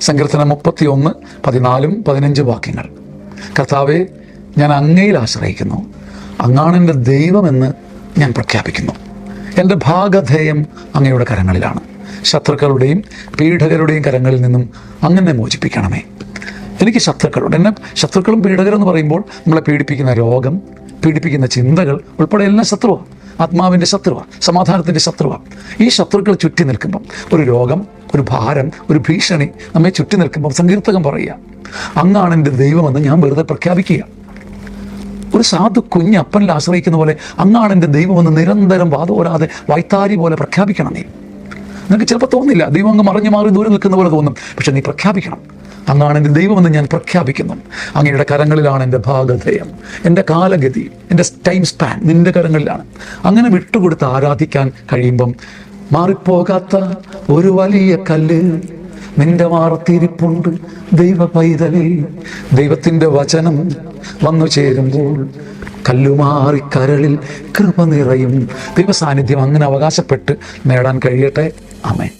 സങ്കീർത്തനം 31, 14, 15 വാക്യങ്ങൾ. കർത്താവെ, ഞാൻ അങ്ങയിൽ ആശ്രയിക്കുന്നു. അങ്ങാണ് എൻ്റെ ദൈവമെന്ന് ഞാൻ പ്രഖ്യാപിക്കുന്നു. എൻ്റെ ഭാഗധേയം അങ്ങയുടെ കരങ്ങളിലാണ്. ശത്രുക്കളുടെയും പീഡകരുടെയും കരങ്ങളിൽ നിന്നും അങ്ങനെ മോചിപ്പിക്കണമേ. എനിക്ക് ശത്രുക്കളുണ്ട്. എന്നെ ശത്രുക്കളും പീഡകരെന്ന് പറയുമ്പോൾ നമ്മളെ പീഡിപ്പിക്കുന്ന രോഗം, പീഡിപ്പിക്കുന്ന ചിന്തകൾ ഉൾപ്പെടെ എല്ലാം ശത്രുവാണ്. ആത്മാവിൻ്റെ ശത്രുവാണ്, സമാധാനത്തിൻ്റെ ശത്രുവാണ്. ഈ ശത്രുക്കൾ ചുറ്റി നിൽക്കുമ്പം, ഒരു രോഗം, ഒരു ഭാരം, ഒരു ഭീഷണി നമ്മെ ചുറ്റി നിൽക്കുമ്പം സങ്കീർത്തകൻ പറയുക, അങ്ങാണ് എൻ്റെ ദൈവമെന്ന് ഞാൻ വെറുതെ പ്രഖ്യാപിക്കുക. ഒരു സാധു കുഞ്ഞ് അപ്പനിൽ ആശ്രയിക്കുന്ന പോലെ അങ്ങാണ് എൻ്റെ ദൈവമെന്ന് നിരന്തരം വാതോരാതെ വായ്ത്താരി പോലെ പ്രഖ്യാപിക്കണം. നിനക്ക് ചിലപ്പോൾ തോന്നില്ല, ദൈവം അങ്ങ് മറിഞ്ഞു മാറി ദൂരെ നിൽക്കുന്ന പോലെ തോന്നും. പക്ഷെ നീ പ്രഖ്യാപിക്കണം, അങ്ങാണ് എൻ്റെ ദൈവമെന്ന് ഞാൻ പ്രഖ്യാപിക്കുന്നു. അങ്ങയുടെ കരങ്ങളിലാണ് എൻ്റെ ഭാഗധേയം, എൻ്റെ കാലഗതി, എൻ്റെ ടൈം സ്പാൻ നിൻ്റെ കരങ്ങളിലാണ്. അങ്ങനെ വിട്ടുകൊടുത്ത് ആരാധിക്കാൻ കഴിയുമ്പം മാറിപ്പോകാത്ത ഒരു വലിയ കല്ല് നിന്റെ മാറത്തിരിപ്പുണ്ട് ദൈവ പൈതലേ. ദൈവത്തിൻ്റെ വചനം വന്നു ചേരുമ്പോൾ കല്ലുമാറി കരളിൽ കൃപ നിറയും. ദൈവ സാന്നിധ്യം അങ്ങനെ അവകാശപ്പെട്ട് നേടാൻ കഴിയട്ടെ. ആമേൻ.